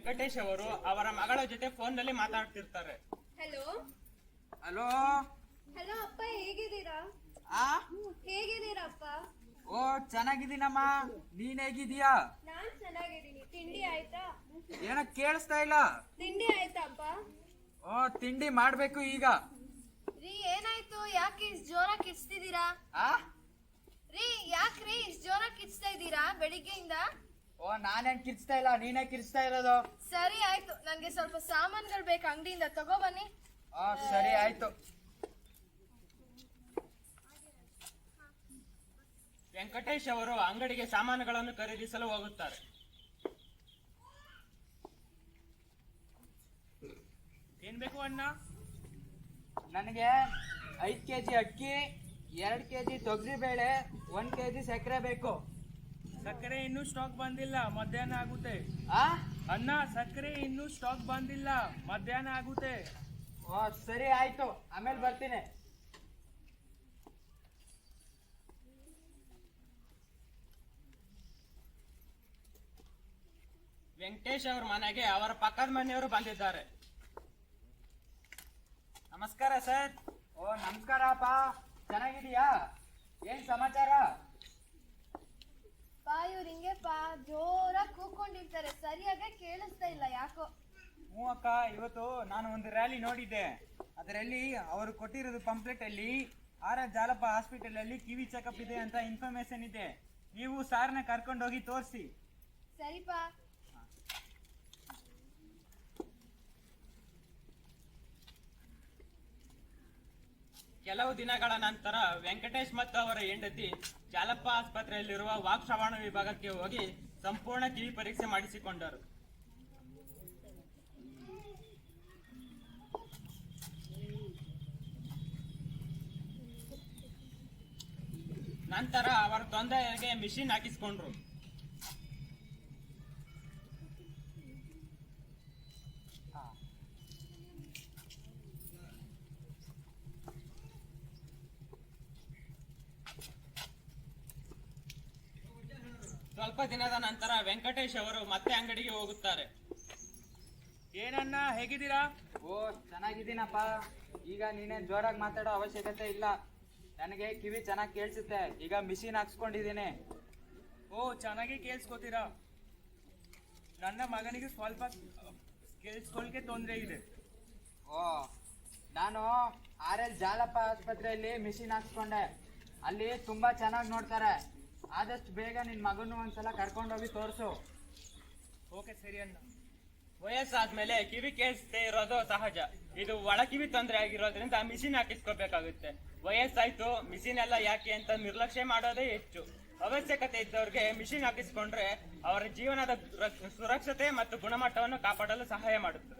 ವೆಂಕಟೇಶ್ ಅವರು ಅವರ ಮಗಳ ಜೊತೆ ಫೋನ್ ನಲ್ಲಿ ಮಾತಾಡ್ತಿರ್ತಾರೆ. Hello hello. ಹಲೋ ಅಪ್ಪ, ಹೇಗಿದ್ದೀರಾ? ಆ ಹೇಗಿದ್ದೀರಪ್ಪ? ಓ ಚೆನ್ನಾಗಿದ್ದೀನಮ್ಮ, ನೀನ್ ಹೇಗಿದೀಯಾ? ನಾನ್ ಚೆನ್ನಾಗಿದ್ದೀನಿ. ತಿಂಡಿ ಆಯ್ತಾ? ಏನ ಕೇಳಿಸ್ತಾ ಇಲ್ಲ. ತಿಂಡಿ ಆಯ್ತಪ್ಪ? ಓ ತಿಂಡಿ ಮಾಡ್ಬೇಕು ಈಗ. ರೀ ಏನಾಯ್ತು? ಯಾಕೆ ಇಷ್ಟು ಜೋರಾಗಿ ಕಿಚ್ತಿದ್ದೀರಾ? ಆ ರೀ ಯಾಕ್ರಿ ಇಷ್ಟು ಜೋರಾಗಿ ಕಿಚ್ತಾ ಇದ್ದೀರಾ ಬೆಳಿಗ್ಗೆಯಿಂದ? ಓ ನಾನೇನ್ ಕಿರ್ಚ್ತಾ ಇಲ್ಲ, ನೀನೇ ಕಿರ್ಚ್ತಾ ಇರೋದು. ಸರಿ ಆಯ್ತು, ನಂಗೆ ಸ್ವಲ್ಪ ಸಾಮಾನುಗಳು ಬೇಕು, ಅಂಗಡಿಯಿಂದ ತಗೋ ಬನ್ನಿ. ಸರಿ ಆಯ್ತು. ವೆಂಕಟೇಶ್ ಅವರು ಅಂಗಡಿಗೆ ಸಾಮಾನುಗಳನ್ನು ಖರೀದಿಸಲು ಹೋಗುತ್ತಾರೆ. ಏನ್ ಬೇಕು ಅಣ್ಣ? ನನಗೆ 5 kg ಅಕ್ಕಿ, 2 kg ತೊಗರಿ ಬೇಳೆ, 1 kg ಸಕ್ಕರೆ ಬೇಕು. ಸಕ್ಕರೆ ಇನ್ನೂ ಸ್ಟಾಕ್ ಬಂದಿಲ್ಲ, ಮಧ್ಯಾಹ್ನ ಆಗುತ್ತೆ. ಆ ಅಣ್ಣ ಸಕ್ಕರೆ ಇನ್ನೂ ಸ್ಟಾಕ್ ಬಂದಿಲ್ಲ, ಮಧ್ಯಾಹ್ನ ಆಗುತ್ತೆ. ಓ ಸರಿ ಆಯ್ತು, ಆಮೇಲೆ ಬರ್ತೀನಿ. ವೆಂಕಟೇಶ್ ಅವ್ರ ಮನೆಗೆ ಅವರ ಪಕ್ಕದ ಮನೆಯವರು ಬಂದಿದ್ದಾರೆ. ನಮಸ್ಕಾರ ಸರ್. ಓ ನಮಸ್ಕಾರಪ್ಪ, ಚೆನ್ನಾಗಿದೀಯಾ? ಏನ್ ಸಮಾಚಾರ? ಇವ್ರು ಹಿಂಗೆಪ್ಪ ಜೋರಾಗಿ ಕೂಕೊಂಡಿರ್ತಾರೆ, ಸರಿಯಾಗಿ ಕೇಳಿಸ್ತಾ ಇಲ್ಲ ಯಾಕೋ. ಹ್ಞೂ ಅಕ್ಕ, ಇವತ್ತು ನಾನು ಒಂದು ರ್ಯಾಲಿ ನೋಡಿದ್ದೆ. ಅದರಲ್ಲಿ ಅವರು ಕೊಟ್ಟಿರೋದು ಪಂಪ್ಲೆಟ್ ಅಲ್ಲಿ ಆರ್ ಜಾಲಪ್ಪ ಹಾಸ್ಪಿಟಲ್ ಅಲ್ಲಿ ಕಿವಿ ಚೆಕಪ್ ಇದೆ ಅಂತ ಇನ್ಫಾರ್ಮೇಶನ್ ಇದೆ. ನೀವು ಸಾರ್ನ ಕರ್ಕೊಂಡೋಗಿ ತೋರಿಸಿ. ಸರಿಪಾ. ಕೆಲವು ದಿನಗಳ ನಂತರ ವೆಂಕಟೇಶ್ ಮತ್ತು ಅವರ ಹೆಂಡತಿ ಜಾಲಪ್ಪ ಆಸ್ಪತ್ರೆಯಲ್ಲಿರುವ ವಾಕ್ಶ್ರವಣ ವಿಭಾಗಕ್ಕೆ ಹೋಗಿ ಸಂಪೂರ್ಣ ಕಿವಿ ಪರೀಕ್ಷೆ ಮಾಡಿಸಿಕೊಂಡರು. ನಂತರ ಅವರ ತೊಂದರೆಗೆ ಮಿಷಿನ್ ಹಾಕಿಸಿಕೊಂಡ್ರು. ಸ್ವಲ್ಪ ದಿನದ ನಂತರ ವೆಂಕಟೇಶ್ ಅವರು ಮತ್ತೆ ಅಂಗಡಿಗೆ ಹೋಗುತ್ತಾರೆ. ಏನನ್ನ ಹೇಗಿದ್ದೀರಾ? ಓ ಚೆನ್ನಾಗಿದ್ದೀನಪ್ಪ. ಈಗ ನೀನೇನ್ ಜೋರಾಗಿ ಮಾತಾಡೋ ಅವಶ್ಯಕತೆ ಇಲ್ಲ, ನನಗೆ ಕಿವಿ ಚೆನ್ನಾಗಿ ಕೇಳಿಸುತ್ತೆ. ಈಗ ಮಿಷಿನ್ ಹಾಕ್ಸ್ಕೊಂಡಿದ್ದೀನಿ. ಓ ಚೆನ್ನಾಗಿ ಕೇಳಿಸ್ಕೋತೀರಾ? ನನ್ನ ಮಗನಿಗೆ ಸ್ವಲ್ಪ ಕೇಳಿಸ್ಕೊಳ್ಳಿಕ್ಕೆ ತೊಂದರೆ ಇದೆ. ಓ ನಾನು ಆರ್ ಜಾಲಪ್ಪ ಆಸ್ಪತ್ರೆಯಲ್ಲಿ ಮಿಷಿನ್ ಹಾಕ್ಸ್ಕೊಂಡೆ. ಅಲ್ಲಿ ತುಂಬಾ ಚೆನ್ನಾಗಿ ನೋಡ್ತಾರೆ. ಆದಷ್ಟು ಬೇಗ ನಿನ್ ಮಗನ್ನು ಒಂದ್ಸಲ ಕರ್ಕೊಂಡೋಗಿ ತೋರಿಸು. ಓಕೆ ಸರಿ ಅಣ್ಣ. ವಯಸ್ಸಾದ್ಮೇಲೆ ಕಿವಿ ಕೇಳಿಸದೇ ಇರೋದು ಸಹಜ. ಇದು ಒಳ ಕಿವಿ ತೊಂದರೆ ಆಗಿರೋದ್ರಿಂದ ಮಿಷಿನ್ ಹಾಕಿಸ್ಕೋಬೇಕಾಗುತ್ತೆ. ವಯಸ್ಸಾಯ್ತು, ಮಿಷಿನ್ ಎಲ್ಲ ಯಾಕೆ ಅಂತ ನಿರ್ಲಕ್ಷ್ಯ ಮಾಡೋದೇ ಹೆಚ್ಚು. ಅವಶ್ಯಕತೆ ಇದ್ದವ್ರಿಗೆ ಮಿಷಿನ್ ಹಾಕಿಸ್ಕೊಂಡ್ರೆ ಅವರ ಜೀವನದ ಸುರಕ್ಷತೆ ಮತ್ತು ಗುಣಮಟ್ಟವನ್ನು ಕಾಪಾಡಲು ಸಹಾಯ ಮಾಡುತ್ತದೆ.